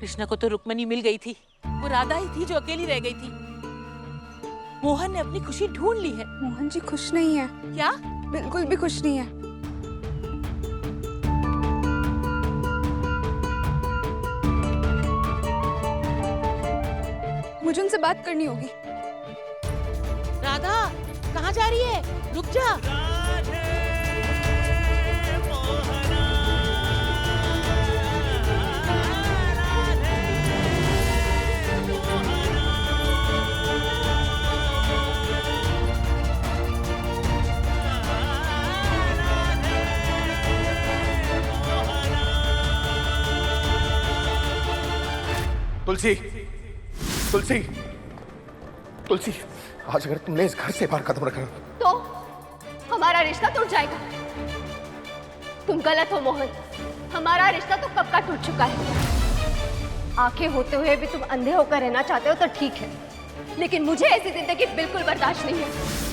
कृष्णा को तो रुक्मणी मिल गई थी, वो राधा ही थी जो अकेली रह गई थी। मोहन ने अपनी खुशी ढूंढ ली है। मोहन जी खुश नहीं है। क्या? बिल्कुल भी खुश नहीं है। मुझे उनसे बात करनी होगी। राधा कहाँ जा रही है? रुक जा। तुलसी, तुलसी, तुलसी, आज अगर तुमने इस घर से बाहर कदम रखा तो हमारा रिश्ता टूट जाएगा। तुम गलत हो मोहन, हमारा रिश्ता तो कब का टूट चुका है। आंखें होते हुए भी तुम अंधे होकर रहना चाहते हो तो ठीक है, लेकिन मुझे ऐसी जिंदगी बिल्कुल बर्दाश्त नहीं है।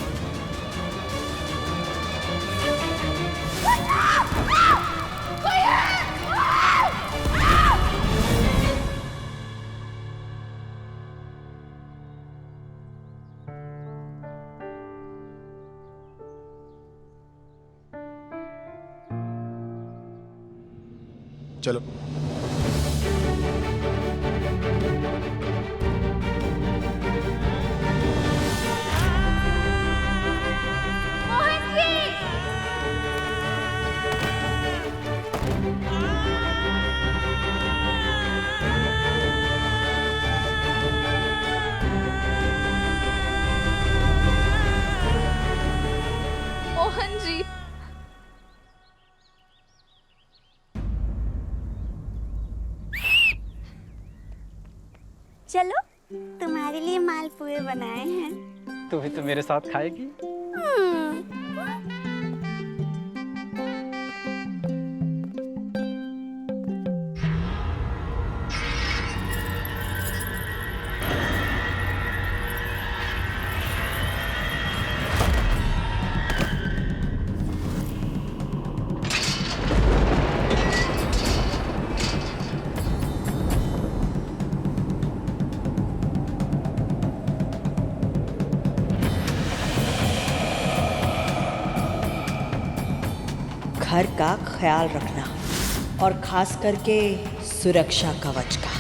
चलो। मोहन जी, चलो तुम्हारे लिए मालपुए बनाए हैं। तू भी तो मेरे साथ खाएगी। घर का ख्याल रखना और खास करके सुरक्षा कवच का।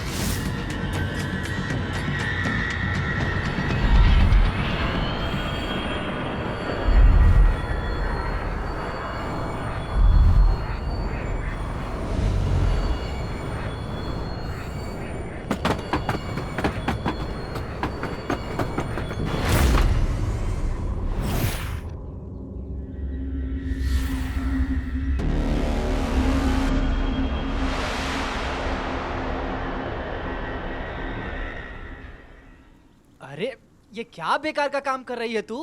अरे ये क्या बेकार का काम कर रही है तू?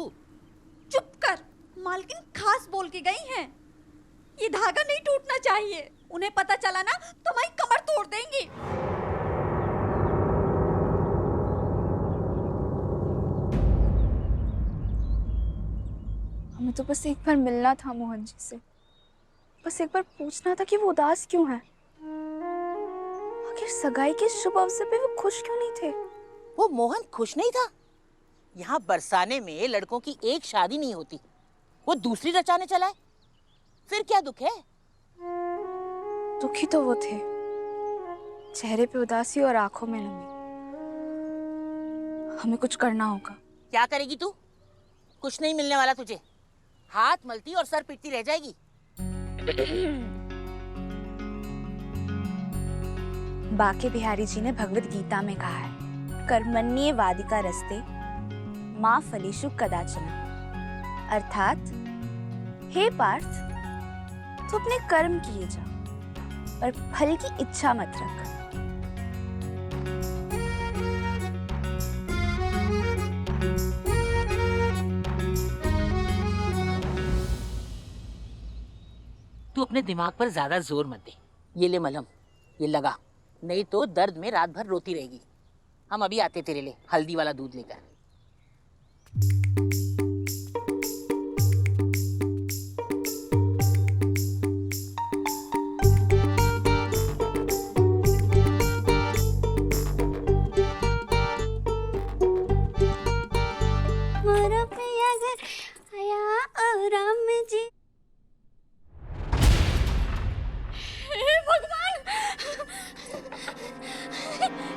चुप कर, मालकिन खास बोल के गई हैं। ये धागा नहीं टूटना चाहिए, उन्हें पता चला ना तो हमारी कमर तोड़ देंगी। हमें तो बस एक बार मिलना था मोहन जी से, बस एक बार पूछना था कि वो उदास क्यों है। आखिर सगाई के शुभ अवसर पे वो खुश क्यों नहीं थे? वो मोहन खुश नहीं था। यहाँ बरसाने में लड़कों की एक शादी नहीं होती, वो दूसरी रचाने चला है। फिर क्या दुख है? दुखी तो वो थे, चेहरे पे उदासी और आंखों में नमी। हमें कुछ करना होगा। क्या करेगी तू? कुछ नहीं मिलने वाला तुझे। हाथ मलती और सर पीटती रह जाएगी। बाके बिहारी जी ने भगवत गीता में कहा है, कर्मण्ये वादिका रस्ते माँ फलेषु कदाचन। अर्थात हे पार्थ, तू अपने कर्म किए जा पर फल की इच्छा मत रख। तू अपने दिमाग पर ज्यादा जोर मत दे। ये ले मलहम, ये लगा, नहीं तो दर्द में रात भर रोती रहेगी। हम अभी आते तेरे लिए हल्दी वाला दूध लेकर।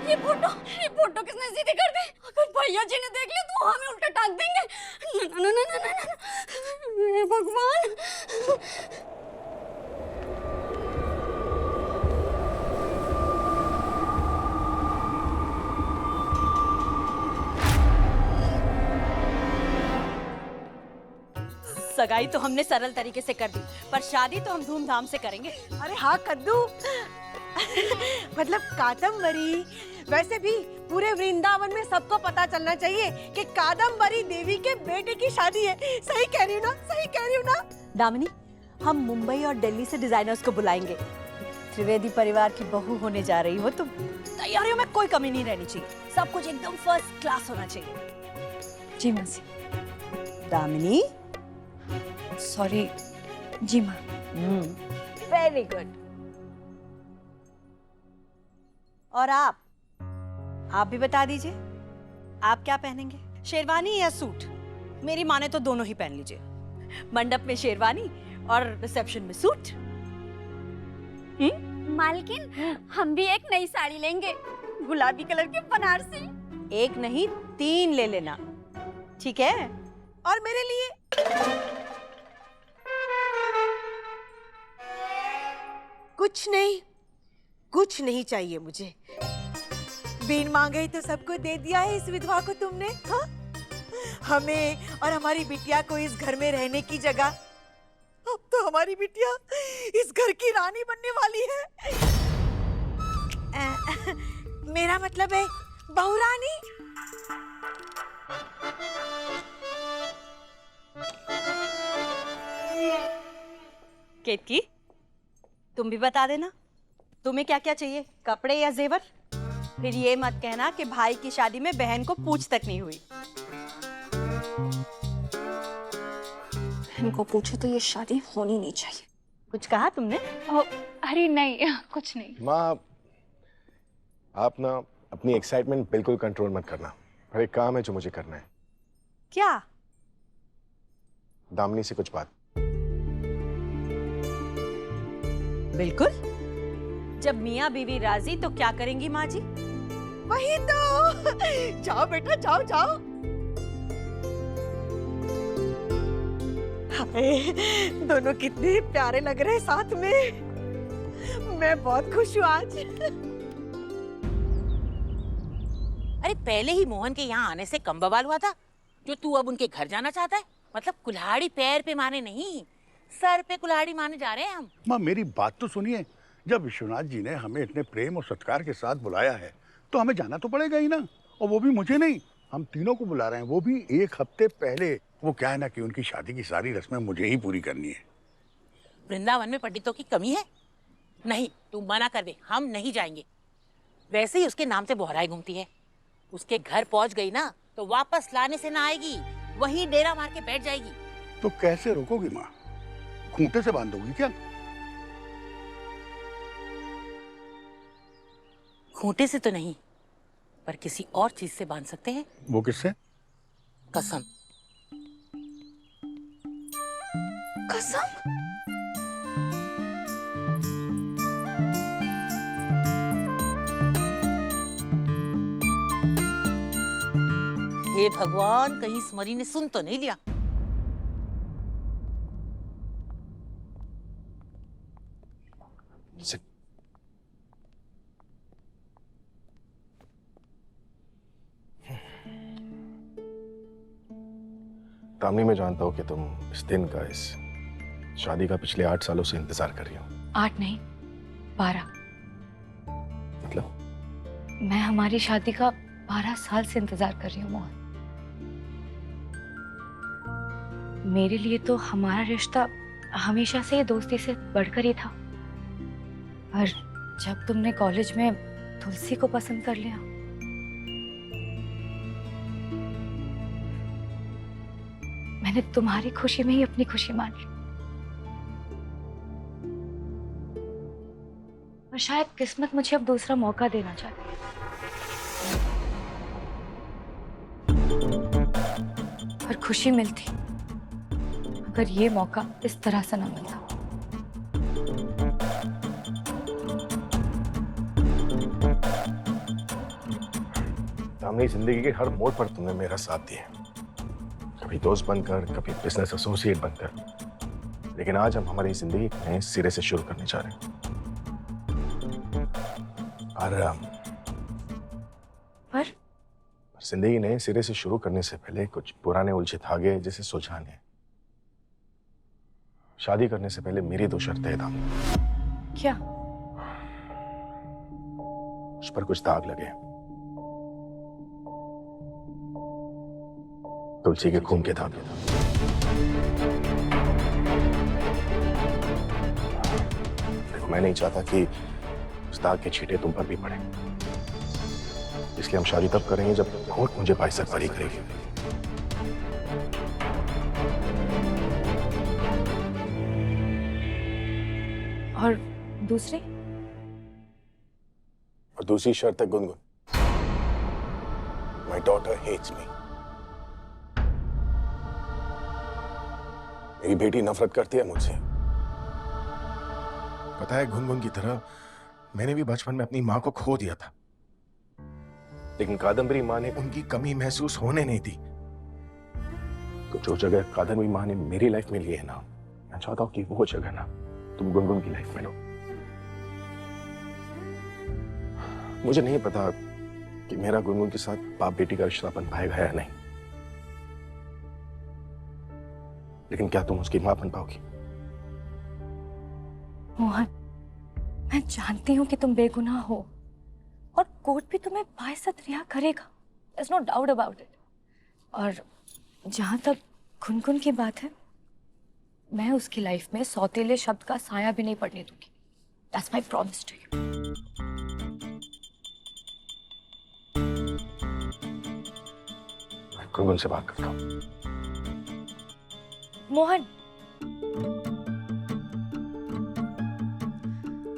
ये फोटो किसने सीधी कर दी? अगर भैया जी ने देख लिया तो हमें उल्टा टांग देंगे। ना ना ना ना ना ना, हे भगवान। सगाई तो हमने सरल तरीके से कर दी, पर शादी तो हम धूमधाम से करेंगे। अरे हाँ कद्दू, मतलब कादम्बरी। वैसे भी पूरे वृंदावन में सबको पता चलना चाहिए कि कादम्बरी देवी के बेटे की शादी है। सही कह रही हूँ ना? सही कह रही हूँ ना? दामिनी, हम मुंबई और दिल्ली से डिजाइनर्स को बुलाएंगे। त्रिवेदी परिवार की बहू होने जा रही हो तुम, तैयारियों में कोई कमी नहीं रहनी चाहिए, सब कुछ एकदम फर्स्ट क्लास होना चाहिए। जी मौसी। दामिनी, सॉरी। जी माँ। Very good. और आप भी बता दीजिए, आप क्या पहनेंगे, शेरवानी या सूट? मेरी माने तो दोनों ही पहन लीजिए, मंडप में शेरवानी और रिसेप्शन में सूट। मालकिन, हम भी एक नई साड़ी लेंगे, गुलाबी कलर की बनारसी। एक नहीं 3 ले लेना, ठीक है? और मेरे लिए कुछ नहीं चाहिए मुझे। बिन मांगे ही तो सबको दे दिया है इस विधवा को तुमने। हाँ, हमें और हमारी बिटिया को इस घर में रहने की जगह। अब तो हमारी बिटिया इस घर की रानी बनने वाली है। मेरा मतलब है बहू रानी। केतकी, तुम भी बता देना, तुम्हें क्या क्या चाहिए, कपड़े या जेवर? फिर ये मत कहना कि भाई की शादी में बहन को पूछ तक नहीं हुई। बहन को पूछे तो ये शादी होनी नहीं चाहिए। कुछ कहा तुमने? अरे नहीं, कुछ नहीं। माँ, आप ना अपनी एक्साइटमेंट बिल्कुल कंट्रोल मत करना। और एक काम है जो मुझे करना है। क्या? दामिनी से कुछ बात। बिल्कुल, जब मियाँ बीवी राजी तो क्या करेंगी माँ जी? वही तो। जाओ बेटा, जाओ जाओ। हाय, दोनों कितने प्यारे लग रहे हैं साथ में। मैं बहुत खुश हूँ आज। अरे पहले ही मोहन के यहाँ आने से कम बवाल हुआ था, जो तू अब उनके घर जाना चाहता है। मतलब कुल्हाड़ी पैर पे माने नहीं, सर पे कुल्हाड़ी माने जा रहे हैं हम। माँ, मेरी बात तो सुनिए। जब विश्वनाथ जी ने हमें इतने प्रेम और सत्कार के साथ बुलाया है तो हमें जाना तो पड़ेगा ही ना। और वो भी मुझे नहीं, हम तीनों को बुला रहे हैं, वो भी 1 हफ्ते पहले। वो क्या है ना कि उनकी शादी की सारी रस्में मुझे ही पूरी करनी है। वृंदावन में पंडितों की कमी है? नहीं, तू मना कर दे, हम नहीं जाएंगे। वैसे ही उसके नाम से बोहराई घूमती है। उसके घर पहुंच गई ना तो वापस लाने से ना आएगी, वहीं डेरा मार के बैठ जाएगी। तो कैसे रोकोगी माँ? खूंटे से बांध दोगी क्या? खूंटे से तो नहीं, पर किसी और चीज से बांध सकते हैं। वो किससे? कसम। कसम? हे भगवान, कहीं स्मरी ने सुन तो नहीं लिया। दामिनी, मैं जानता हूँ कि तुम इस दिन का, इस शादी का पिछले 8 सालों से इंतजार कर रही हो। 8 नहीं, 12। मतलब? मैं हमारी शादी का 12 साल से इंतजार कर रही हूँ मोहन। मेरे लिए तो हमारा रिश्ता हमेशा से दोस्ती से बढ़कर ही था। पर जब तुमने कॉलेज में तुलसी को पसंद कर लिया, मैंने तुम्हारी खुशी में ही अपनी खुशी मान ली। और शायद किस्मत मुझे अब दूसरा मौका देना चाहती है। पर खुशी मिलती अगर ये मौका इस तरह से न मिलता। सामने जिंदगी के हर मोड़ पर तुमने मेरा साथ दिया, कभी दोस्त बनकर, कभी बिजनेस एसोसिएट बनकर, लेकिन आज हम हमारी जिंदगी नए सिरे से शुरू करने जा रहे हैं। और जिंदगी नए सिरे से शुरू करने से पहले कुछ पुराने उलझे धागे जैसे सुलझाने हैं। शादी करने से पहले मेरी 2 शर्तें हैं दाम। क्या? उस पर कुछ दाग लगे, तुलसी के खून के दाग। देखो, मैं नहीं चाहता कि उस दाग के छींटे तुम पर भी पड़े, इसलिए हम शादी तब करेंगे जब कोर्ट मुझे बाइज्जत बरी करेगी। और दूसरी? और दूसरी शर्त है Gungun. My daughter hates me. मेरी बेटी नफरत करती है मुझसे। पता है, गुनगुन की तरह मैंने भी बचपन में अपनी माँ को खो दिया था, लेकिन कादम्बरी माँ ने उनकी कमी महसूस होने नहीं दी। तो जो जगह कादम्बरी माँ ने मेरी लाइफ में ली है ना, मैं चाहता हूँ कि वो जगह ना तुम गुनगुन की लाइफ में लो। मुझे नहीं पता कि मेरा गुनगुन के साथ बाप बेटी का रिश्ता बन पाएगा या नहीं, लेकिन क्या तुम उसकी मां बन पाओगी? मोहन, मैं जानती हूँ कि तुम बेगुनाह हो और कोर्ट भी तुम्हें बाइज्जत रिहा करेगा। There's no doubt about it. और जहां तक गुनगुन की बात है, मैं उसकी लाइफ में सौतेले शब्द का साया भी नहीं पड़ने दूंगी। That's my promise to you. मैं गुनगुन से बात करता हूँ। मोहन,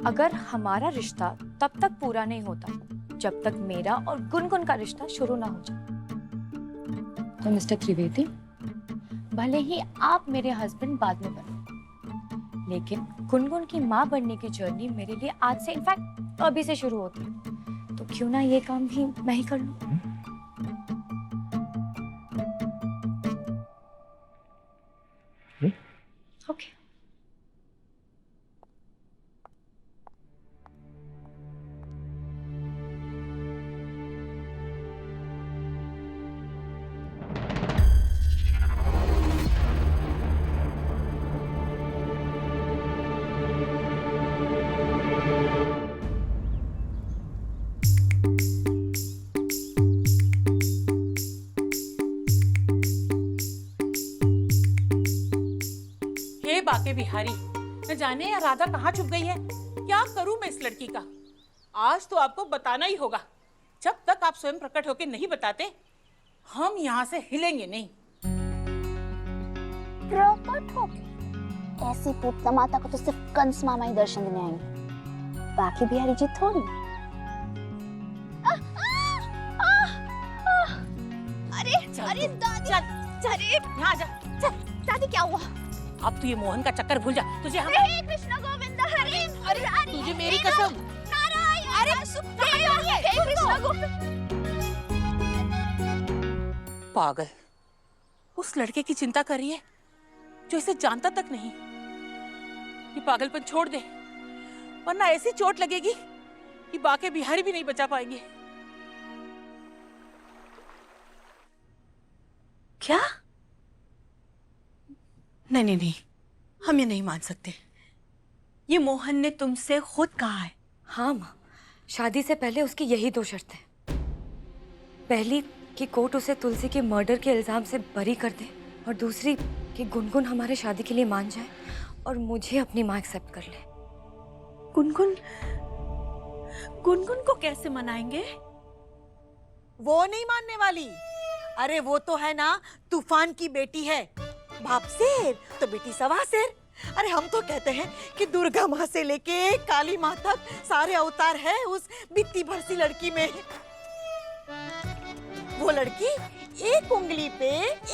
अगर हमारा रिश्ता तब तक पूरा नहीं होता जब तक मेरा और गुनगुन का रिश्ता शुरू ना हो जाए, तो मिस्टर त्रिवेदी, भले ही आप मेरे हस्बैंड बाद में बने, लेकिन गुनगुन की माँ बनने की जर्नी मेरे लिए आज से, इनफैक्ट अभी से शुरू होती है। तो क्यों ना ये काम भी मैं ही कर लूं? ओके। बाके बिहारी, न जाने या राधा कहाँ छुप गई है। क्या करूं मैं इस लड़की का? आज तो आपको बताना ही होगा। जब तक आप स्वयं प्रकट होकर नहीं बताते, हम यहाँ से हिलेंगे नहीं। प्रकट होके? ऐसी पूतना माता को तो सिर्फ कंस मामा ही दर्शन देने आएंगे, बाकी बिहारी जी थोड़ी। अरे अरे दादी, अरे यहाँ जा। दादी क्या हुआ? अब तू ये मोहन का चक्कर भूल जा। तुझे हम... हे कृष्ण गोविंद हरे, अरे तुझे मेरी कसम। नारायण, अरे हे कृष्ण गोविंद। पागल, उस लड़के की चिंता कर रही है जो इसे जानता तक नहीं। ये पागलपन छोड़ दे, वरना ऐसी चोट लगेगी कि बाके बिहारी भी नहीं बचा पाएंगे। क्या? नहीं नहीं नहीं, हम ये नहीं मान सकते। ये मोहन ने तुमसे खुद कहा है। हाँ माँ, शादी से पहले उसकी यही 2 शर्तें। पहली कि कोर्ट उसे तुलसी के मर्डर के इल्जाम से बरी कर दे, और दूसरी कि गुनगुन हमारे शादी के लिए मान जाए और मुझे अपनी माँ एक्सेप्ट कर ले। गुनगुन को कैसे मनाएंगे? वो नहीं मानने वाली। अरे वो तो है ना तूफान की बेटी है, बाप शेर तो बेटी सवा शेर। अरे हम तो कहते हैं कि दुर्गा माँ से लेके काली माँ तक सारे अवतार है उस बित्ती भर सी लड़की में। वो लड़की एक उंगली पे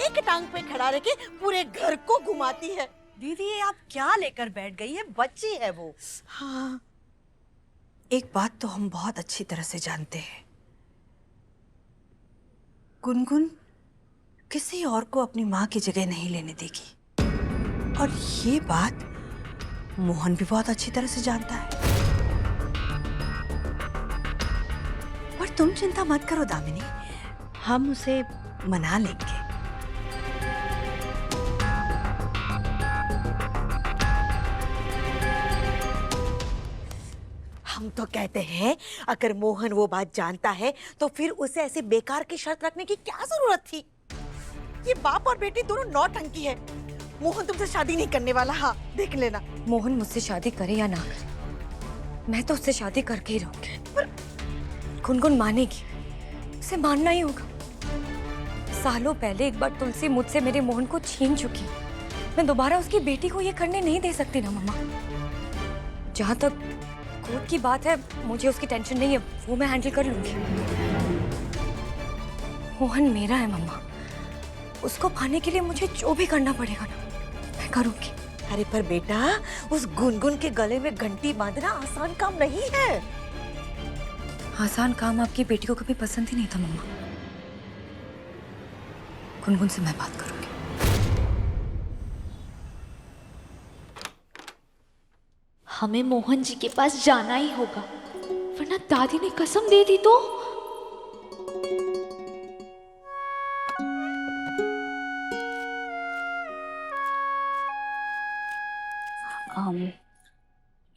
एक टांग पे खड़ा रह के पूरे घर को घुमाती है। दीदी ये आप क्या लेकर बैठ गई है? बच्ची है वो। हाँ, एक बात तो हम बहुत अच्छी तरह से जानते हैं, गुनगुन किसी और को अपनी माँ की जगह नहीं लेने देगी, और ये बात मोहन भी बहुत अच्छी तरह से जानता है। पर तुम चिंता मत करो दामिनी, हम उसे मना लेंगे। हम तो कहते हैं अगर मोहन वो बात जानता है तो फिर उसे ऐसे बेकार की शर्त रखने की क्या जरूरत थी। ये बाप और बेटी दोनों नौटंकी है। मोहन तुमसे शादी नहीं करने वाला, हाँ देख लेना। मोहन मुझसे शादी करे या ना करे, मैं तो उससे शादी करके ही रहूंगी। पर गुनगुन मानेगी, उसे मानना ही होगा। सालों पहले एक बार तुलसी मुझसे मेरे मोहन को छीन चुकी, मैं दोबारा उसकी बेटी को ये करने नहीं दे सकती ना मम्मा। जहां तक कोर्ट की बात है, मुझे उसकी टेंशन नहीं है, वो मैं हैंडल कर लूंगी। मोहन मेरा है मम्मा, उसको पाने के लिए मुझे जो भी करना पड़ेगा ना मैं करूंगी। अरे पर बेटा, उस गुनगुन के गले में घंटी बांधना आसान काम नहीं है। आसान काम आपकी बेटी को कभी पसंद ही नहीं था मम्मा। गुनगुन से मैं बात करूंगी। हमें मोहन जी के पास जाना ही होगा, वरना दादी ने कसम दे दी तो।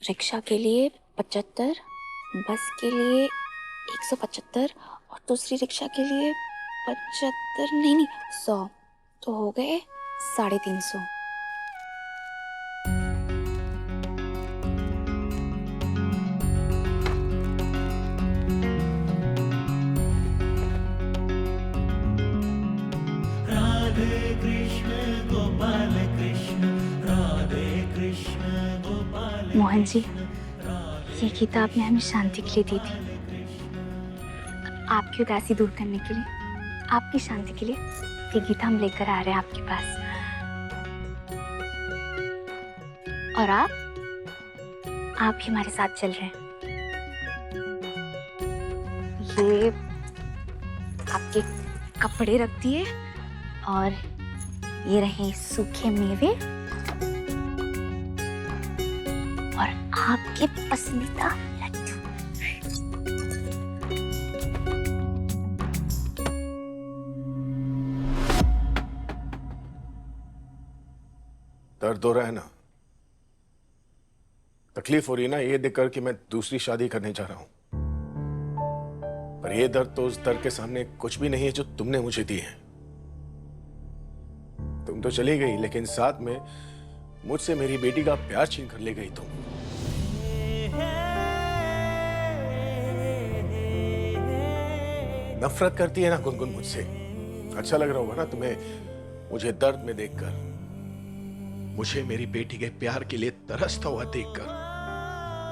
रिक्शा के लिए 75, बस के लिए 175 और दूसरी रिक्शा के लिए 75 नहीं 100, तो हो गए 350। मोहन जी, ये गीता आपने हमें शांति के लिए दी थी, आपकी उदासी दूर करने के लिए, आपकी शांति के लिए ये गीता हम लेकर आ रहे हैं आपके पास। और आप ही हमारे साथ चल रहे हैं। ये आपके कपड़े रख दिए और ये रहे सूखे मेवे और आपके पसंदीदा लड्डू। दर्द हो रहा है ना, तकलीफ हो रही है ना, ये देखकर कि मैं दूसरी शादी करने जा रहा हूं। पर ये दर्द तो उस दर्द के सामने कुछ भी नहीं है जो तुमने मुझे दी है। तुम तो चली गई, लेकिन साथ में मुझसे मेरी बेटी का प्यार छीन कर ले गई तुम। नफरत करती है ना गुनगुन मुझसे। अच्छा लग रहा होगा ना तुम्हें मुझे दर्द में देखकर, मुझे मेरी बेटी के प्यार के लिए तरसता हुआ देखकर।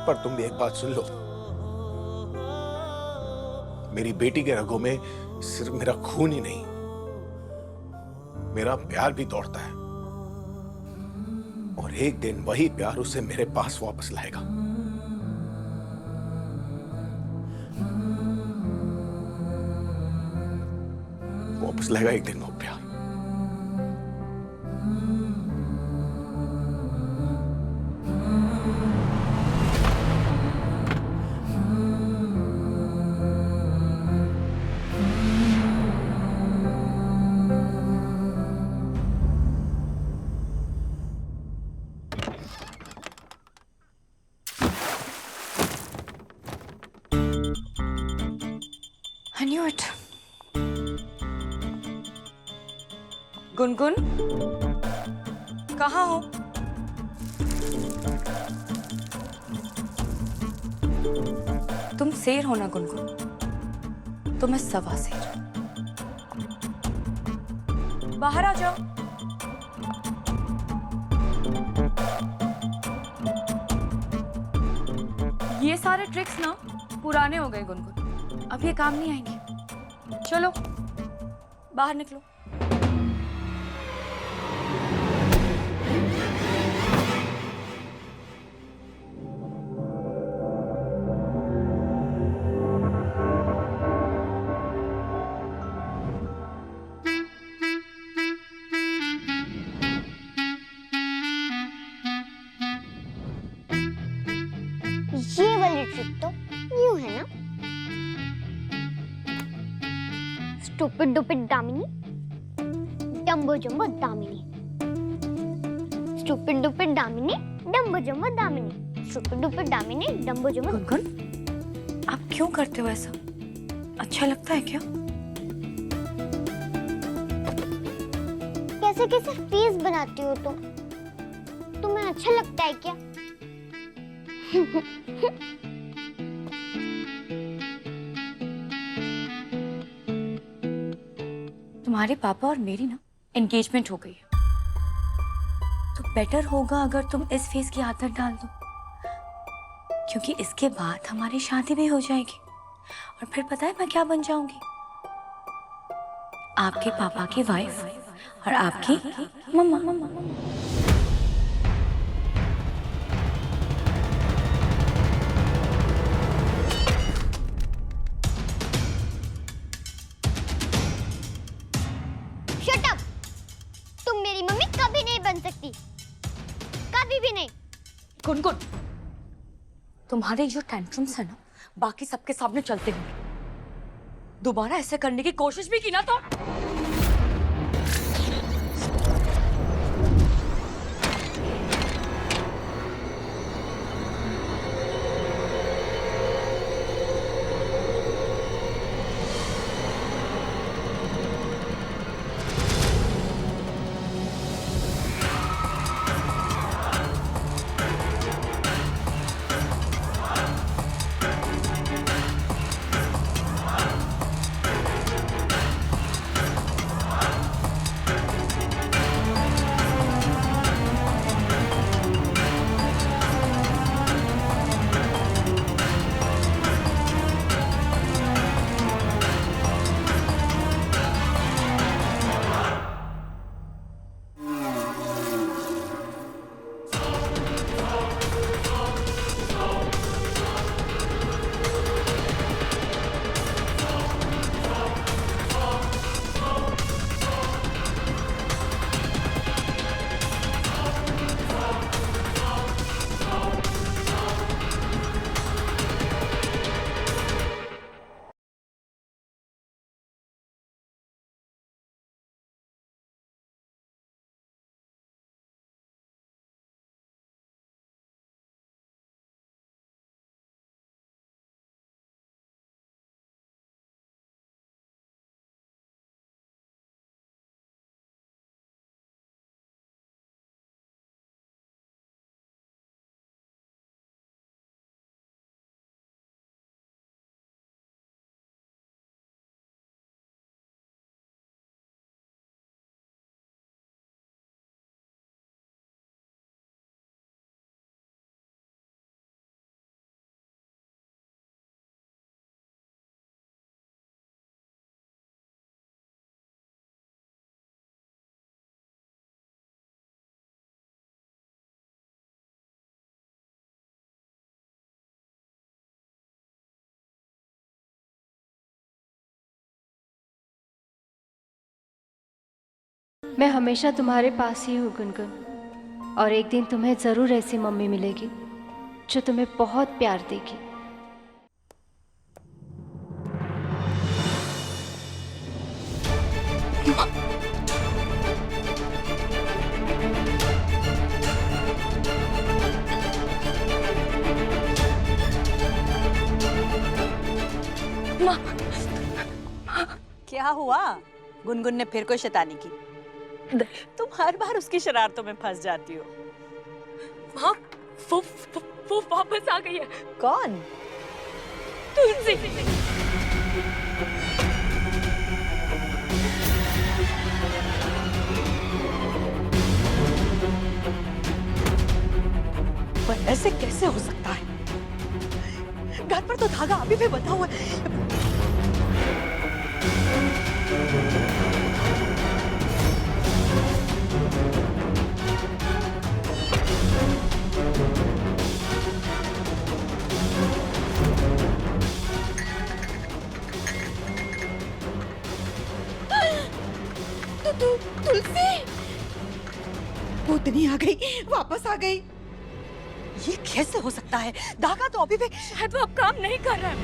पर तुम भी एक बात सुन लो, मेरी बेटी के रगों में सिर्फ मेरा खून ही नहीं, मेरा प्यार भी दौड़ता है। और एक दिन वही प्यार उसे मेरे पास वापस लाएगा। वापस लाएगा एक दिन वो प्यार। I knew it. गुनगुन, कहाँ हो? तुम शेर हो ना गुनगुन, तो मैं सवा शेर। बाहर आ जाओ। ये सारे ट्रिक्स ना पुराने हो गए गुनगुन, अब ये काम नहीं आएंगे। चलो बाहर निकलो। स्टूपिड डुपिड दामिनी, डम्बो जम्बो दामिनी। स्टूपिड डुपिड दामिनी, डम्बो जम्बो दामिनी। स्टूपिड डुपिड दामिनी, डम्बो जम्बो। गुनगुन, आप क्यों करते हो ऐसा? अच्छा लगता है क्या? कैसे कैसे फेस बनाती हो तुम? तुम्हें अच्छा लगता है क्या? तुम्हारे पापा और मेरी ना एंगेजमेंट हो गई है, तो बेटर होगा अगर तुम इस फेस की आदत डाल दो, क्योंकि इसके बाद हमारी शादी भी हो जाएगी और फिर पता है मैं क्या बन जाऊंगी? आपके पापा की वाइफ और आपकी मम्मा। Shut up! तुम मेरी मम्मी कभी नहीं बन सकती, कभी भी नहीं। गुनगुन, तुम्हारे जो टेंट्रम्स है ना बाकी सबके सामने चलते होंगे, दोबारा ऐसे करने की कोशिश भी की ना तो मैं हमेशा तुम्हारे पास ही हूँ गुनगुन, और एक दिन तुम्हें जरूर ऐसी मम्मी मिलेगी जो तुम्हें बहुत प्यार देगी। क्या हुआ? गुनगुन ने फिर कोई शैतानी की? तुम हर बार उसकी शरारतों में फंस जाती हो। माँ, वो वापस आ गई है। कौन? तुलसी। पर ऐसे कैसे हो सकता है? घर पर तो धागा अभी भी बंधा हुआ है। तुलसी, भूतनी आ गई, वापस आ गई। ये कैसे हो सकता है? धागा तो अभी भी शायद वो अब काम नहीं कर रहा है।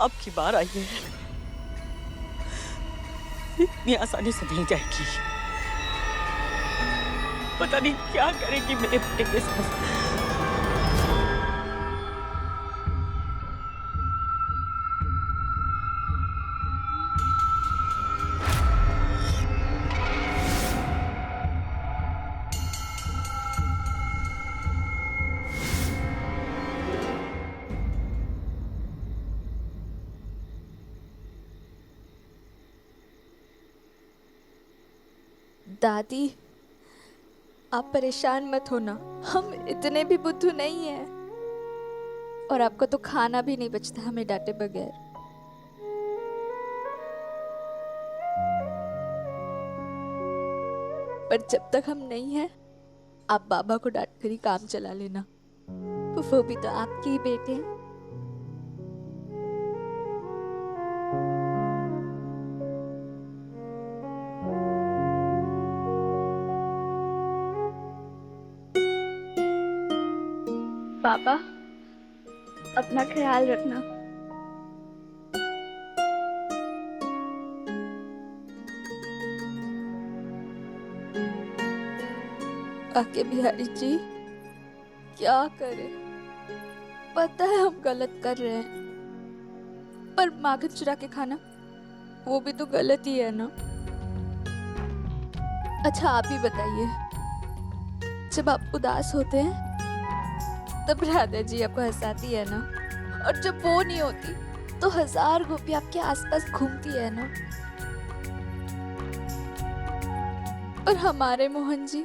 अब की बार आई है, इतनी आसानी से नहीं जाएगी। पता नहीं क्या करेगी मेरे बेटे के साथ। दादी, आप परेशान मत होना, हम इतने भी बुद्धू नहीं हैं। और आपको तो खाना भी नहीं बचता हमें डांटे बगैर। पर जब तक हम नहीं हैं, आप बाबा को डांट कर ही काम चला लेना। वो भी तो आपके ही बेटे हैं। पापा, अपना ख्याल रखना। आके बिहारी जी, क्या करें? पता है हम गलत कर रहे हैं, पर माखन चुरा के खाना वो भी तो गलत ही है ना। अच्छा आप ही बताइए, जब आप उदास होते हैं तब राधा जी आपको हंसाती है ना, और जब वो नहीं होती तो 1000 गोपी आपके आसपास घूमती है ना। और हमारे मोहन जी,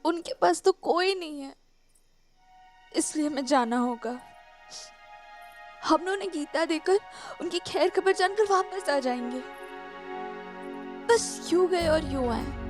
उनके पास तो कोई नहीं है, इसलिए हमें जाना होगा। हम उन्हें गीता देकर उनकी खैर खबर जानकर वापस आ जाएंगे। बस यूं गए और यूं आए।